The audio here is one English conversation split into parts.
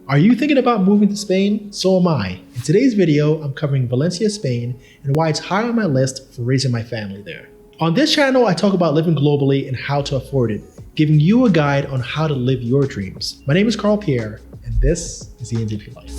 Are you thinking about moving to Spain? So am I. In today's video, I'm covering Valencia, Spain, and why it's high on my list for raising my family there. On this channel, I talk about living globally and how to afford it, giving you a guide on how to live your dreams. My name is Carl Pierre, and this is the NZP Life.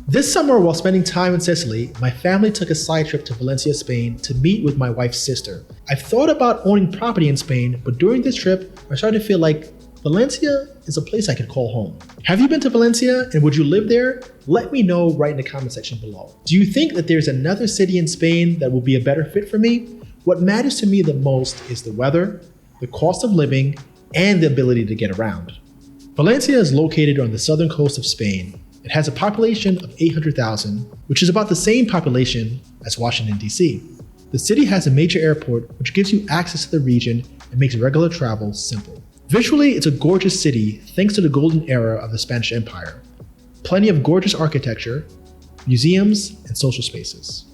This summer, while spending time in Sicily, my family took a side trip to Valencia, Spain to meet with my wife's sister. I've thought about owning property in Spain, but during this trip, I started to feel like Valencia is a place I could call home. Have you been to Valencia and would you live there? Let me know right in the comment section below. Do you think that there's another city in Spain that will be a better fit for me? What matters to me the most is the weather, the cost of living, and the ability to get around. Valencia is located on the southern coast of Spain. It has a population of 800,000, which is about the same population as Washington, D.C. The city has a major airport, which gives you access to the region and makes regular travel simple. Visually, it's a gorgeous city thanks to the golden era of the Spanish Empire. Plenty of gorgeous architecture, museums, and social spaces.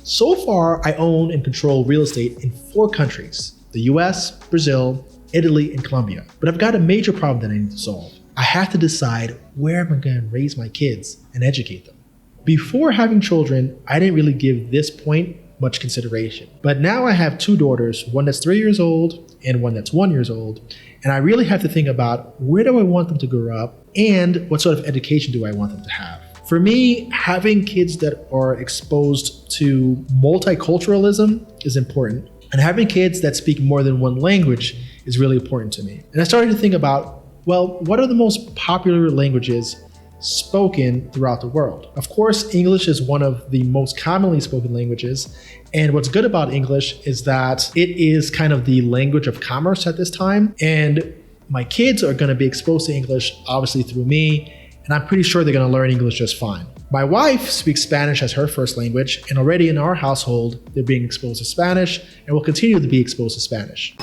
So far, I own and control real estate in 4 countries: the US, Brazil, Italy, and Colombia. But I've got a major problem that I need to solve. I have to decide where am I going to raise my kids and educate them. Before having children, I didn't really give this point much consideration. But now I have 2 daughters, one that's 3 years old and one that's 1 year old. And I really have to think about where do I want them to grow up and what sort of education do I want them to have. For me, having kids that are exposed to multiculturalism is important. And having kids that speak more than one language is really important to me. And I started to think about, well, what are the most popular languages spoken throughout the world? Of course, English is one of the most commonly spoken languages. And what's good about English is that it is kind of the language of commerce at this time. And my kids are going to be exposed to English, obviously through me. And I'm pretty sure they're going to learn English just fine. My wife speaks Spanish as her first language. And already in our household, they're being exposed to Spanish and will continue to be exposed to Spanish.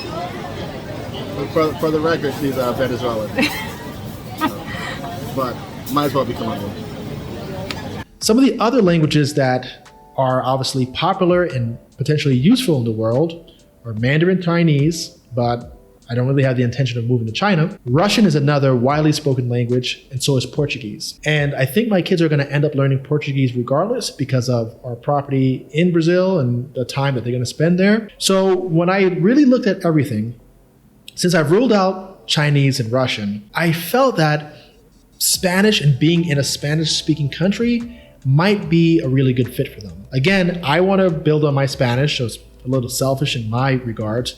For the record, she's Venezuelan. But might as well be Colombian. Some of the other languages that are obviously popular and potentially useful in the world are Mandarin Chinese, but I don't really have the intention of moving to China. Russian is another widely spoken language, and so is Portuguese. And I think my kids are going to end up learning Portuguese regardless because of our property in Brazil and the time that they're going to spend there. So when I really looked at everything, since I've ruled out Chinese and Russian, I felt that Spanish and being in a Spanish-speaking country might be a really good fit for them. Again, I want to build on my Spanish, so it's a little selfish in my regards,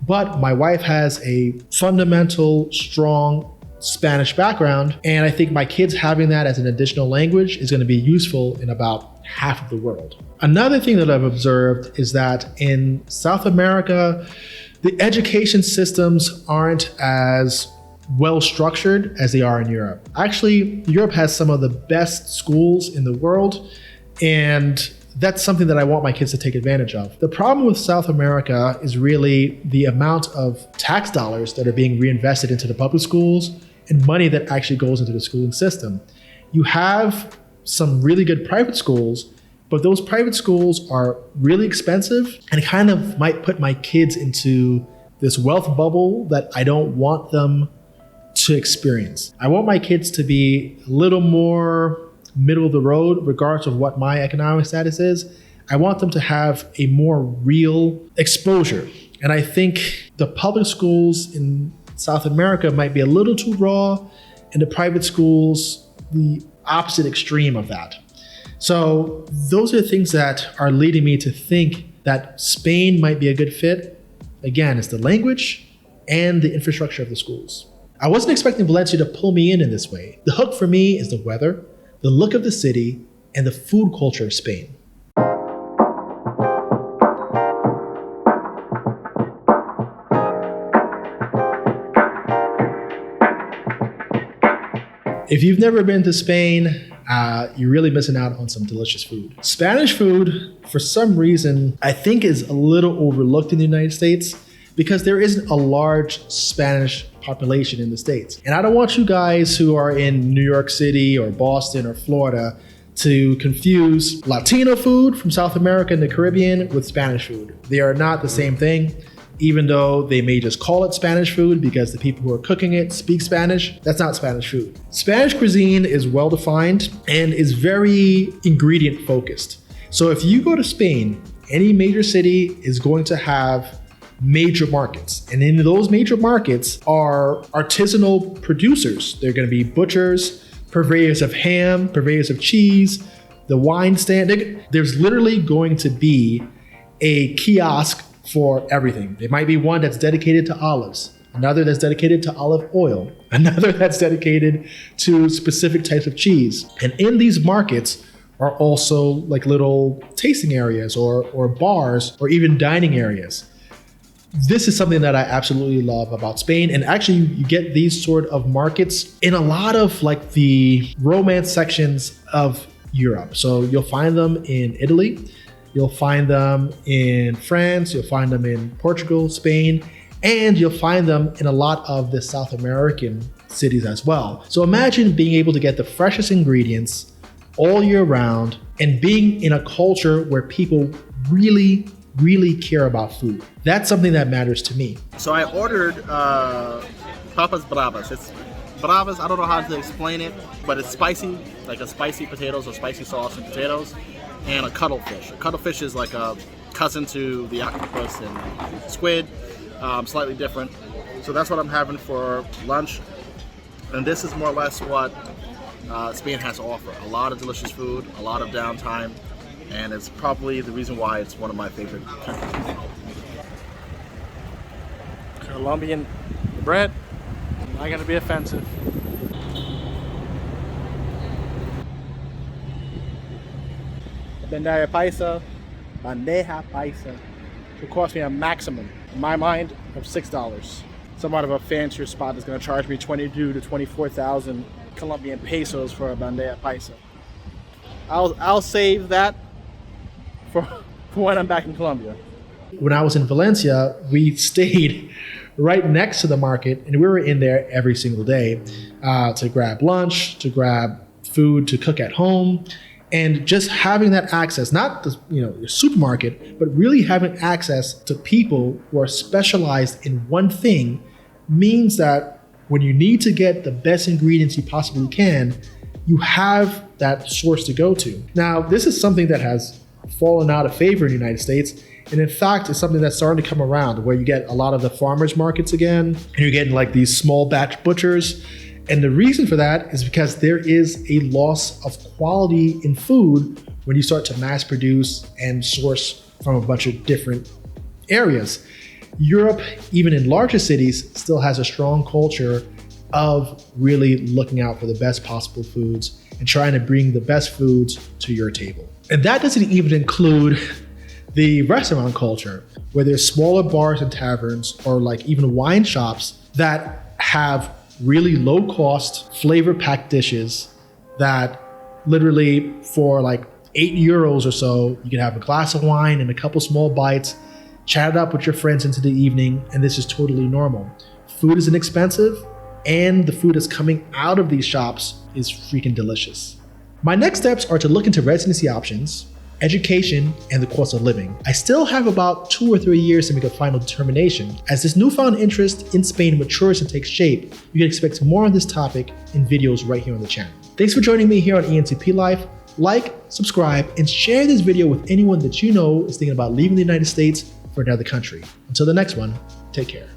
but my wife has a fundamental, strong Spanish background, and I think my kids having that as an additional language is going to be useful in about half of the world. Another thing that I've observed is that in South America, the education systems aren't as well structured as they are in Europe. Actually, Europe has some of the best schools in the world, and that's something that I want my kids to take advantage of. The problem with South America is really the amount of tax dollars that are being reinvested into the public schools and money that actually goes into the schooling system. You have some really good private schools, but those private schools are really expensive and kind of might put my kids into this wealth bubble that I don't want them to experience. I want my kids to be a little more middle of the road, regardless of what my economic status is. I want them to have a more real exposure. And I think the public schools in South America might be a little too raw, and the private schools, the opposite extreme of that. So those are the things that are leading me to think that Spain might be a good fit. Again, it's the language and the infrastructure of the schools. I wasn't expecting Valencia to pull me in this way. The hook for me is the weather, the look of the city, and the food culture of Spain. If you've never been to Spain, you're really missing out on some delicious food. Spanish food, for some reason, I think is a little overlooked in the United States because there isn't a large Spanish population in the States. And I don't want you guys who are in New York City or Boston or Florida to confuse Latino food from South America and the Caribbean with Spanish food. They are not the same thing. even though they may just call it Spanish food because the people who are cooking it speak Spanish. That's not Spanish food. Spanish cuisine is well defined and is very ingredient focused. So if you go to Spain, any major city is going to have major markets. And in those major markets are artisanal producers. They're going to be butchers, purveyors of ham, purveyors of cheese, the wine stand. There's literally going to be a kiosk for everything. There might be one that's dedicated to olives, another that's dedicated to olive oil, another that's dedicated to specific types of cheese. And in these markets are also like little tasting areas or bars or even dining areas. This is something that I absolutely love about Spain. And actually you get these sort of markets in a lot of like the romance sections of Europe. So you'll find them in Italy, you'll find them in France, you'll find them in Portugal, Spain, and you'll find them in a lot of the South American cities as well. So imagine being able to get the freshest ingredients all year round and being in a culture where people really care about food. That's something that matters to me. So I ordered papas bravas. It's bravas, I don't know how to explain it, but it's spicy, like a spicy potatoes or spicy sauce and potatoes, and a cuttlefish. A cuttlefish is like a cousin to the octopus and squid, slightly different. So that's what I'm having for lunch. And this is more or less what Spain has to offer. A lot of delicious food, a lot of downtime, and it's probably the reason why it's one of my favorite countries. Colombian bread, not gonna be offensive. Bandeja paisa, will cost me a maximum, in my mind, of $6. Somewhat of a fancier spot is gonna charge me 22 to 24,000 Colombian pesos for a bandeja paisa. I'll save that for when I'm back in Colombia. When I was in Valencia, we stayed right next to the market and we were in there every single day to grab lunch, to grab food, to cook at home. And just having that access, not the, your supermarket, but really having access to people who are specialized in one thing means that when you need to get the best ingredients you possibly can, you have that source to go to. Now, this is something that has fallen out of favor in the United States. And in fact, it's something that's starting to come around where you get a lot of the farmers markets again, and you're getting like these small batch butchers. And the reason for that is because there is a loss of quality in food when you start to mass produce and source from a bunch of different areas. Europe, even in larger cities, still has a strong culture of really looking out for the best possible foods and trying to bring the best foods to your table. And that doesn't even include the restaurant culture, where there's smaller bars and taverns or like even wine shops that have really low cost, flavor packed dishes that literally for like €8 or so, you can have a glass of wine and a couple small bites, chat it up with your friends into the evening, and this is totally normal. Food is inexpensive, and the food that's coming out of these shops is freaking delicious. My next steps are to look into residency options, education, and the cost of living. I still have about 2 or 3 years to make a final determination. As this newfound interest in Spain matures and takes shape, you can expect more on this topic in videos right here on the channel. Thanks for joining me here on ENTP Life. Like, subscribe, and share this video with anyone that you know is thinking about leaving the United States for another country. Until the next one, take care.